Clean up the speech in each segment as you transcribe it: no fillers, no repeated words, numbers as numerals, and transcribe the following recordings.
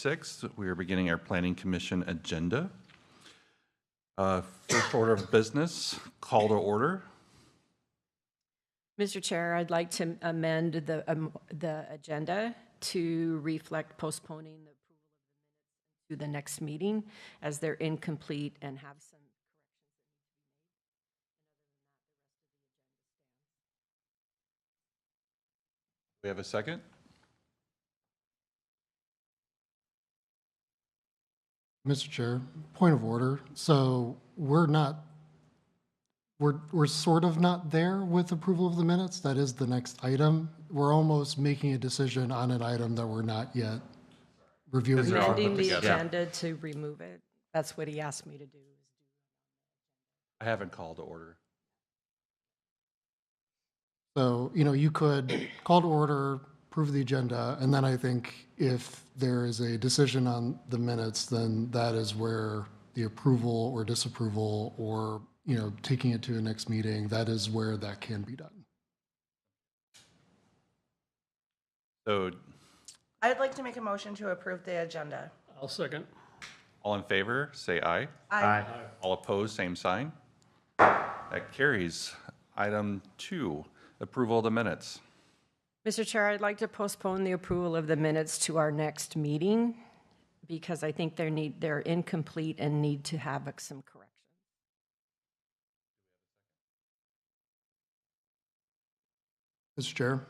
6, we are beginning our Planning Commission agenda. First order of business, call to order. Mr. Chair, I'd like to amend the agenda to reflect postponing the approval of the minutes to the next meeting as they're incomplete and have some corrections that need to be made. We have a second? Mr. Chair, point of order. So we're sort of not there with approval of the minutes. That is the next item. We're almost making a decision on an item that we're not yet reviewing. Amending the agenda to remove it. That's what he asked me to do. I haven't called to order. So, you could call to order, approve the agenda, and then I think if there is a decision on the minutes, then that is where the approval or disapproval or, taking it to a next meeting, that is where that can be done. So, I'd like to make a motion to approve the agenda. I'll second. all in favor, say aye. Aye. All opposed, same sign. That carries. Item 2, approval of the minutes. Mr. Chair, I'd like to postpone the approval of the minutes to our next meeting because I think they're incomplete and need to have some corrections. Mr. Chair,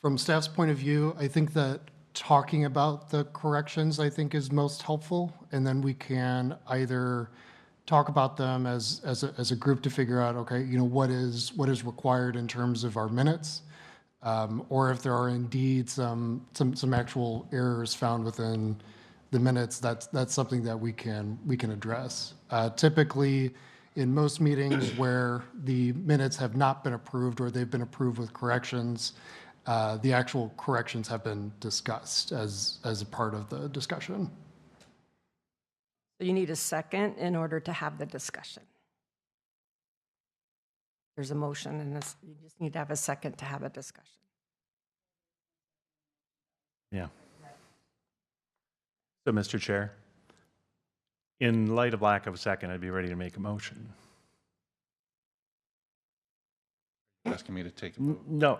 from staff's point of view, I think that talking about the corrections, I think, is most helpful. And then we can either talk about them as a group to figure out, okay, what is required in terms of our minutes, or if there are indeed some actual errors found within the minutes, that's something that we can address. Typically, in most meetings where the minutes have not been approved or they've been approved with corrections, the actual corrections have been discussed as a part of the discussion. So you need a second in order to have the discussion. There's a motion and you just need to have a second to have a discussion. Yeah. So, Mr. Chair, in light of lack of a second, I'd be ready to make a motion. Asking me to take a vote. No,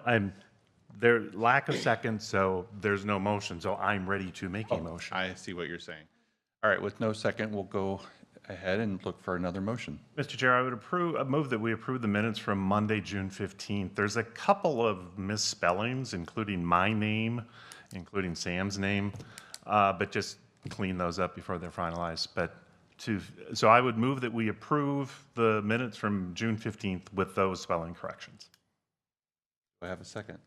there lack of second, so there's no motion. So I'm ready to make a motion. I see what you're saying. All right, with no second, we'll go ahead and look for another motion. Mr. Chair, I would move that we approve the minutes from Monday, June 15th. There's a couple of misspellings, including my name, including Sam's name, but just clean those up before they're finalized. So I would move that we approve the minutes from June 15th with those spelling corrections. Do I have a second?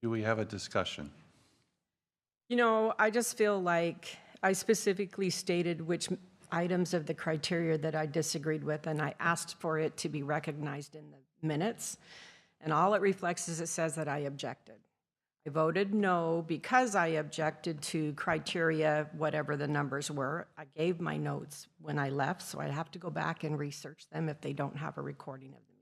Do we have a discussion? I just feel like I specifically stated which items of the criteria that I disagreed with, and I asked for it to be recognized in the minutes. And all it reflects is it says that I objected. I voted no because I objected to criteria, whatever the numbers were. I gave my notes when I left, so I have to go back and research them if they don't have a recording of the meeting.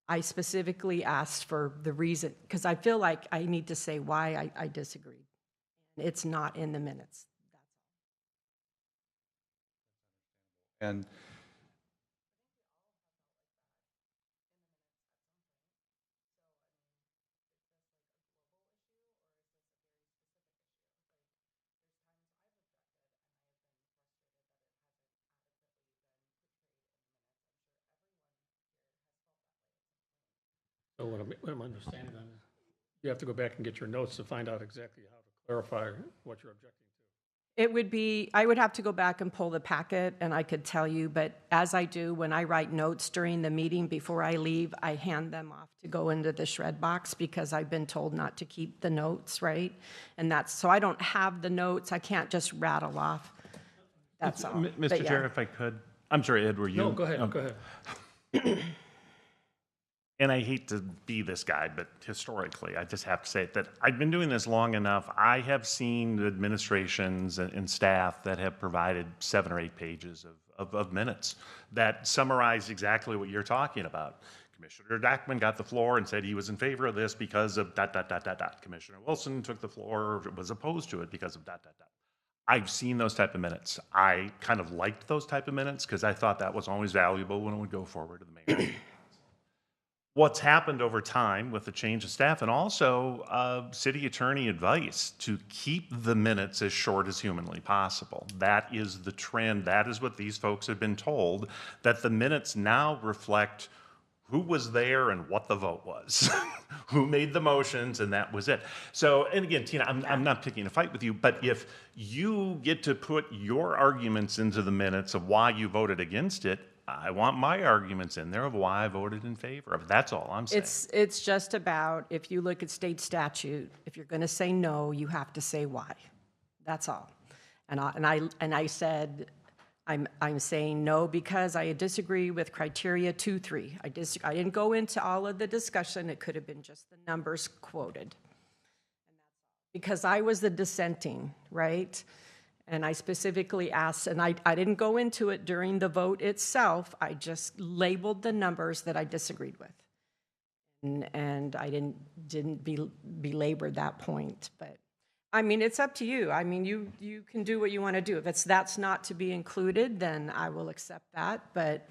I specifically asked for the reason, because I feel like I need to say why I disagreed. It's not in the minutes. And So what I'm understanding on is you have to go back and get your notes to find out exactly how to clarify what you're objecting to. It would be, I would have to go back and pull the packet and I could tell you, but as I do when I write notes during the meeting before I leave, I hand them off to go into the shred box because I've been told not to keep the notes, right? And so I don't have the notes. I can't just rattle off. That's all. Mr. Chair, if I could. I'm sorry, Ed, were you? No, go ahead, go ahead. And I hate to be this guy, but historically, I just have to say that I've been doing this long enough. I have seen administrations and staff that have provided 7 or 8 pages of minutes that summarize exactly what you're talking about. Commissioner Dackman got the floor and said he was in favor of this because of dot, dot, dot, dot, dot. Commissioner Wilson took the floor, was opposed to it because of dot, dot, dot. I've seen those type of minutes. I kind of liked those type of minutes because I thought that was always valuable when it would go forward to the mayor. What's happened over time with the change of staff and also city attorney advice to keep the minutes as short as humanly possible. That is the trend. That is what these folks have been told, that the minutes now reflect who was there and what the vote was, who made the motions, and that was it. So, and again, Tina, I'm not picking a fight with you, but if you get to put your arguments into the minutes of why you voted against it, I want my arguments in there of why I voted in favor of it. That's all I'm saying. It's just about, if you look at state statute, if you're going to say no, you have to say why. That's all. And I said, I'm saying no because I disagree with criteria 2, 3. I didn't go into all of the discussion. It could have been just the numbers quoted. Because I was the dissenting, right? And I specifically asked, and I didn't go into it during the vote itself. I just labeled the numbers that I disagreed with. And I didn't belabor that point. But, I mean, it's up to you. I mean, you can do what you want to do. If that's not to be included, then I will accept that. But,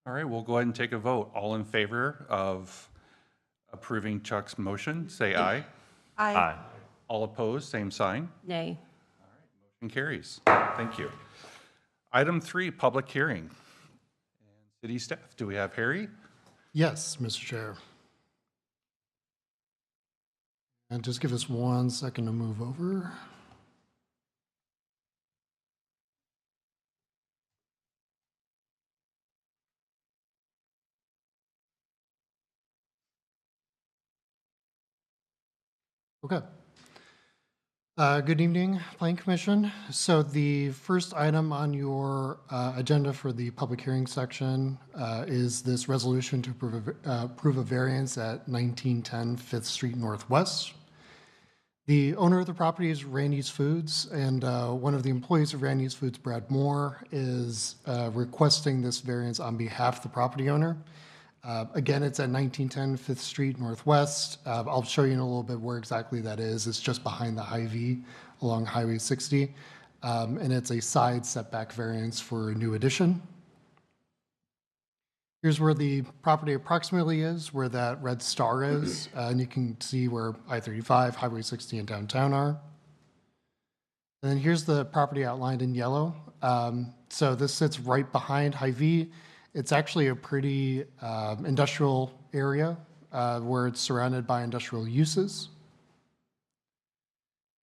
All right, we'll go ahead and take a vote. All in favor of approving Chuck's motion, say aye. Aye. All opposed, same sign. nay. Motion carries. Thank you. Item 3, public hearing. And city staff, do we have Harry? Yes, Mr. Chair. And just give us 1 second to move over. Okay. Good evening, Planning Commission. So the first item on your agenda for the public hearing section is this resolution to approve a variance at 1910 5th Street Northwest. The owner of the property is Randy's Foods, and one of the employees of Randy's Foods, Brad Moore, is requesting this variance on behalf of the property owner. Again, it's at 1910 5th Street Northwest. I'll show you in a little bit where exactly that is. It's just behind the Hy-Vee along Highway 60. And it's a side setback variance for a new addition. Here's where the property approximately is, where that red star is. And you can see where I-35, Highway 60, and downtown are. And then here's the property outlined in yellow. So this sits right behind Hy-Vee. It's actually a pretty industrial area where it's surrounded by industrial uses.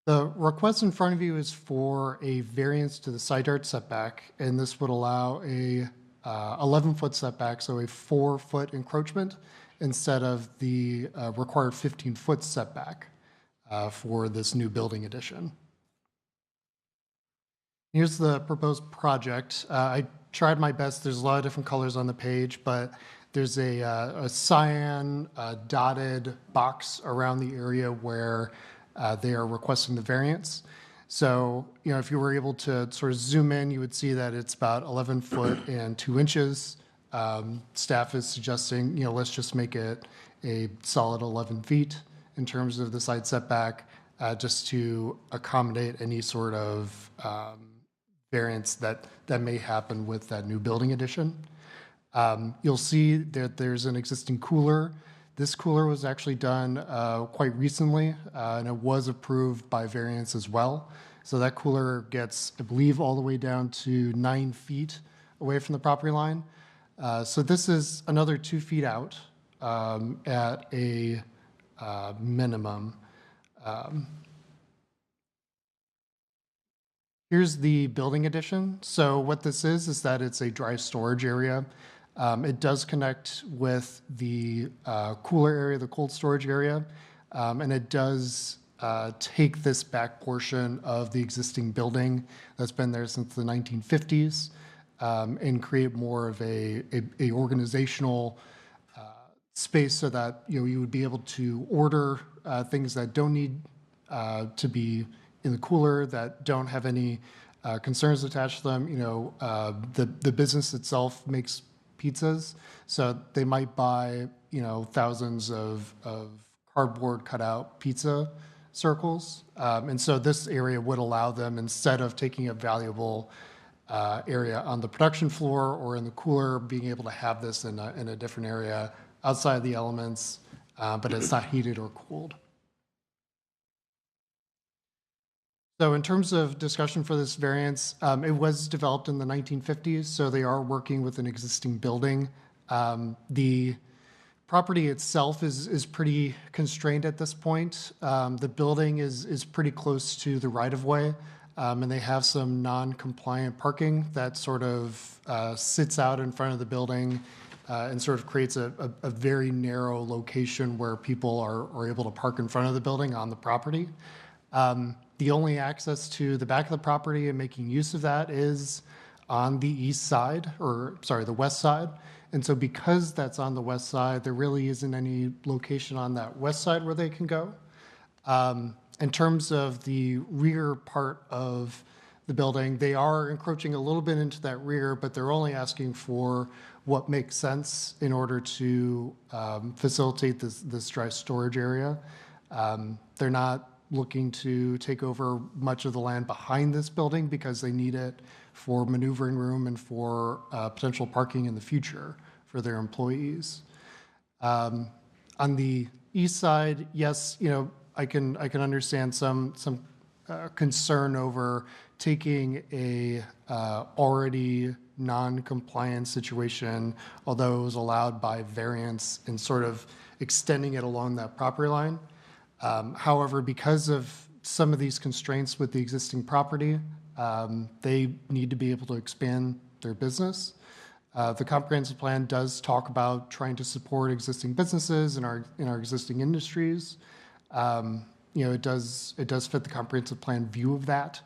The request in front of you is for a variance to the side yard setback, and this would allow a 11-foot setback, so a 4-foot encroachment instead of the required 15-foot setback for this new building addition. Here's the proposed project. I tried my best. There's a lot of different colors on the page, but there's a cyan dotted box around the area where they are requesting the variance. So, you know, if you were able to sort of zoom in, you would see that it's about 11 foot and 2 inches. Staff is suggesting, you know, let's just make it a solid 11 feet in terms of the side setback, just to accommodate any sort of variance that may happen with that new building addition. You'll see that there's an existing cooler. This cooler was actually done quite recently, and it was approved by variance as well. So that cooler gets, I believe, all the way down to 9 feet away from the property line. So this is another 2 feet out at a minimum. Here's the building addition. So what this is that it's a dry storage area. It does connect with the cooler area, the cold storage area, and it does take this back portion of the existing building that's been there since the 1950s and create more of a organizational space so that, you know, you would be able to order things that don't need to be in the cooler, that don't have any concerns attached to them. The business itself makes pizzas, so they might buy thousands of cardboard cutout pizza circles, and so this area would allow them, instead of taking a valuable area on the production floor or in the cooler, being able to have this in a different area outside the elements, but it's not heated or cooled. So in terms of discussion for this variance, it was developed in the 1950s, so they are working with an existing building. The property itself is pretty constrained at this point. The building is pretty close to the right-of-way, and they have some non-compliant parking that sort of sits out in front of the building and sort of creates a very narrow location where people are able to park in front of the building on the property. The only access to the back of the property and making use of that is on the east side, or sorry, the west side. And so because that's on the west side, there really isn't any location on that west side where they can go. In terms of the rear part of the building, they are encroaching a little bit into that rear, but they're only asking for what makes sense in order to facilitate this dry storage area. They're not looking to take over much of the land behind this building because they need it for maneuvering room and for potential parking in the future for their employees. On the east side, yes, I can understand some concern over taking a already non-compliant situation, although it was allowed by variance, and sort of extending it along that property line. However, because of some of these constraints with the existing property, they need to be able to expand their business. The comprehensive plan does talk about trying to support existing businesses in our existing industries. It does fit the comprehensive plan view of that.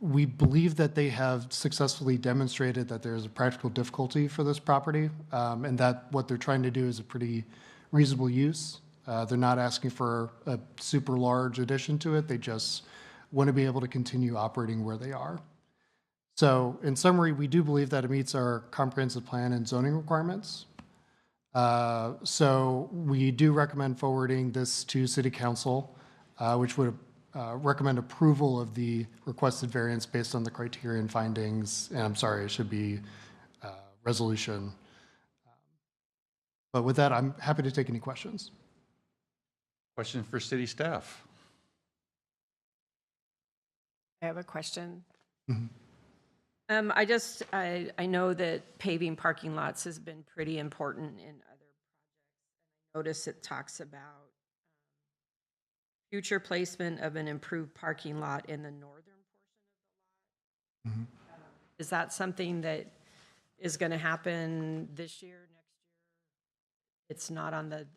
We believe that they have successfully demonstrated that there is a practical difficulty for this property, and that what they're trying to do is a pretty reasonable use. They're not asking for a super large addition to it. They just want to be able to continue operating where they are. So in summary, we do believe that it meets our comprehensive plan and zoning requirements. So we do recommend forwarding this to City Council, which would recommend approval of the requested variance based on the criteria and findings. And I'm sorry, it should be resolution. But with that, I'm happy to take any questions. Question for city staff. I have a question. Mhm. I know that paving parking lots has been pretty important in other projects. Notice it talks about future placement of an improved parking lot in the northern portion of the lot. Is that something that is going to happen this year, next year? It's not on the agenda.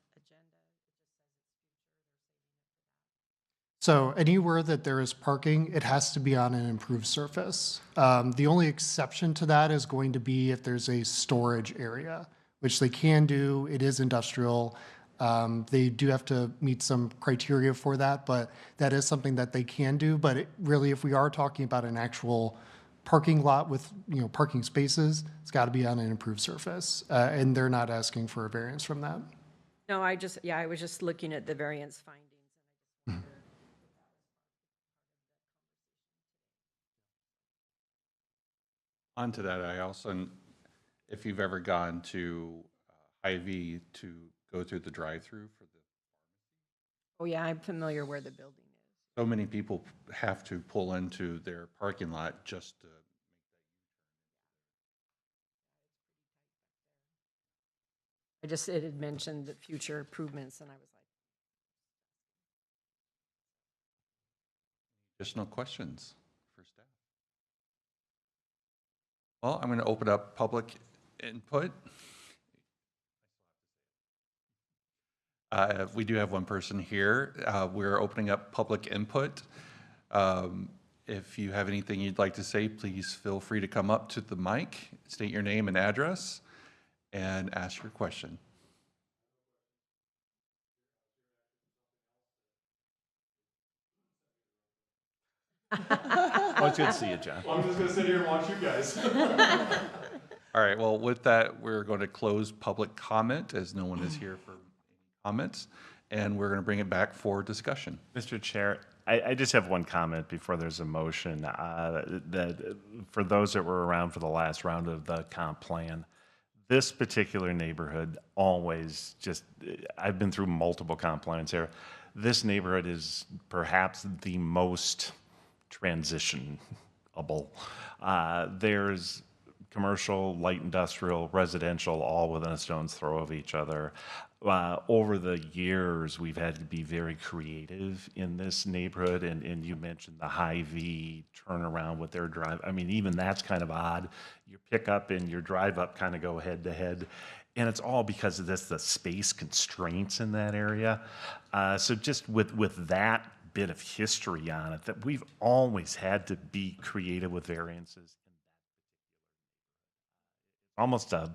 So anywhere that there is parking, it has to be on an improved surface. The only exception to that is going to be if there's a storage area, which they can do. It is industrial. They do have to meet some criteria for that, but that is something that they can do. But really, if we are talking about an actual parking lot with parking spaces, it's got to be on an improved surface, and they're not asking for a variance from that. No, I was just looking at the variance findings. Onto that, I also, if you've ever gone to Hy-Vee to go through the drive-through for the, Oh, yeah, I'm familiar where the building is. so many people have to pull into their parking lot just to. It had mentioned the future improvements, and I was like, Additional questions for staff? Well, I'm going to open up public input. We do have one person here. We're opening up public input. If you have anything you'd like to say, please feel free to come up to the mic, state your name and address, and ask your question. Well, it's good to see you, John. I'm just gonna sit here and watch you guys. All right, well, with that, we're going to close public comment as no one is here for comments, and we're going to bring it back for discussion. Mr. Chair, I just have one comment before there's a motion. That for those that were around for the last round of the comp plan, this particular neighborhood always just, I've been through multiple comp plans here. This neighborhood is perhaps the most transitionable. There's commercial, light industrial, residential, all within a stone's throw of each other. Over the years, we've had to be very creative in this neighborhood, and you mentioned the Hy-Vee turnaround with their drive. I mean, even that's kind of odd. Your pickup and your drive up kind of go head to head. And it's all because of this, the space constraints in that area. So just with that bit of history on it, that we've always had to be creative with variances. Almost a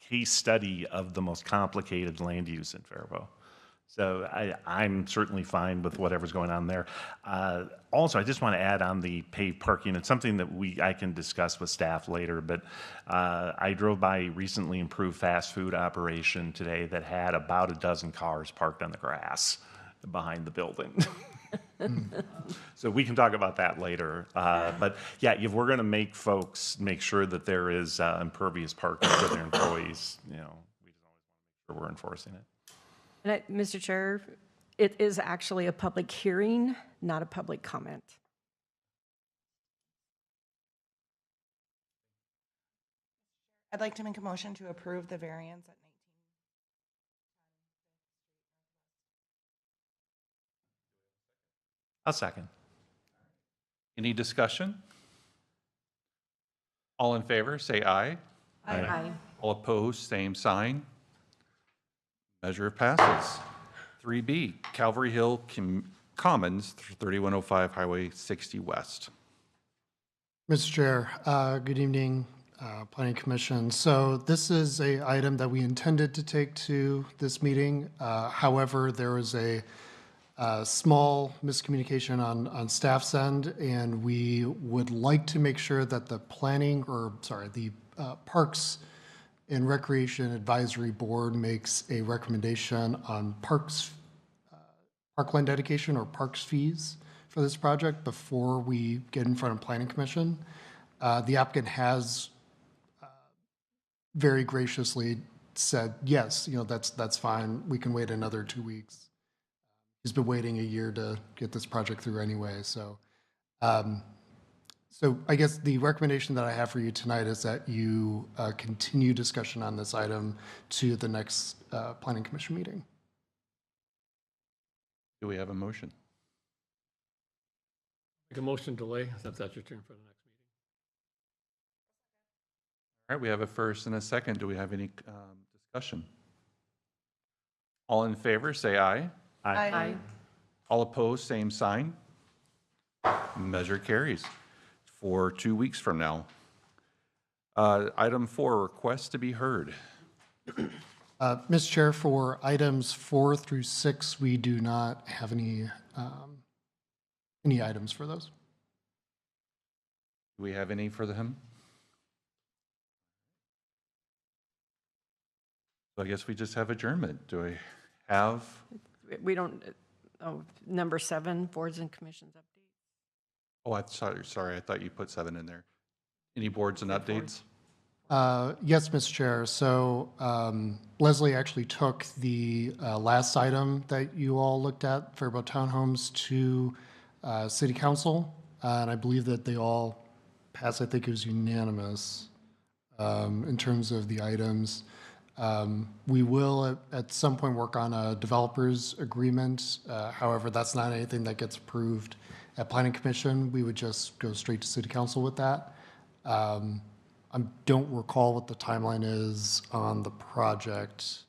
case study of the most complicated land use in Faribault. So I'm certainly fine with whatever's going on there. Also, I just want to add on the paved parking. It's something that I can discuss with staff later, but I drove by a recently improved fast food operation today that had about a dozen cars parked on the grass behind the building. So we can talk about that later. But yeah, if we're going to make folks make sure that there is impervious parking for their employees, we just always want to make sure we're enforcing it. And Mr. Chair, it is actually a public hearing, not a public comment. I'd like to make a motion to approve the variance at 19. I'll second. Any discussion? All in favor, say aye. Aye. All opposed, same sign. Measure passes. 3B, Calvary Hill Commons, 3105 Highway 60 West. Mr. Chair, good evening, Planning Commission. So this is a item that we intended to take to this meeting. However, there was a small miscommunication on staff's end, and we would like to make sure that the Parks and Recreation Advisory Board makes a recommendation on parkland dedication or parks fees for this project before we get in front of Planning Commission. The applicant has very graciously said, yes, that's fine. We can wait another 2 weeks. He's been waiting a year to get this project through anyway. So I guess the recommendation that I have for you tonight is that you continue discussion on this item to the next Planning Commission meeting. Do we have a motion? Make a motion delay, if that's your turn for the next meeting. All right, we have a first and a second. Do we have any discussion? All in favor, say aye. Aye. All opposed, same sign. Measure carries for 2 weeks from now. Item 4, request to be heard. Mr. Chair, for items 4 through 6, we do not have any items for those. Do we have any for them? So I guess we just have adjournment. Do we have? We don't, number 7, boards and commissions update. Oh, I'm sorry. I thought you put 7 in there. Any boards and updates? Yes, Mr. Chair. So Leslie actually took the last item that you all looked at, Faribault Townhomes, to City Council, and I believe that they all passed. I think it was unanimous in terms of the items. We will at some point work on a developers agreement. However, that's not anything that gets approved at Planning Commission. We would just go straight to City Council with that. I don't recall what the timeline is on the project.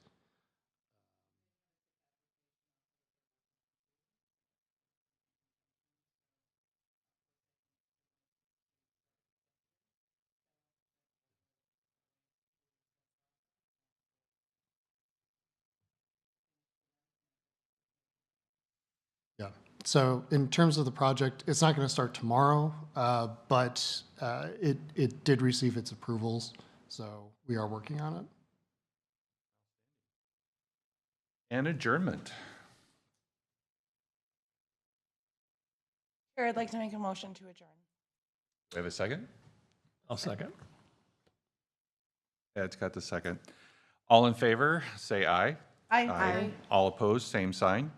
Yeah. So in terms of the project, it's not going to start tomorrow, but it did receive its approvals, so we are working on it. And adjournment. Chair, I'd like to make a motion to adjourn. Do we have a second? I'll second. Ed's got the second. All in favor, say aye. Aye. All opposed, same sign.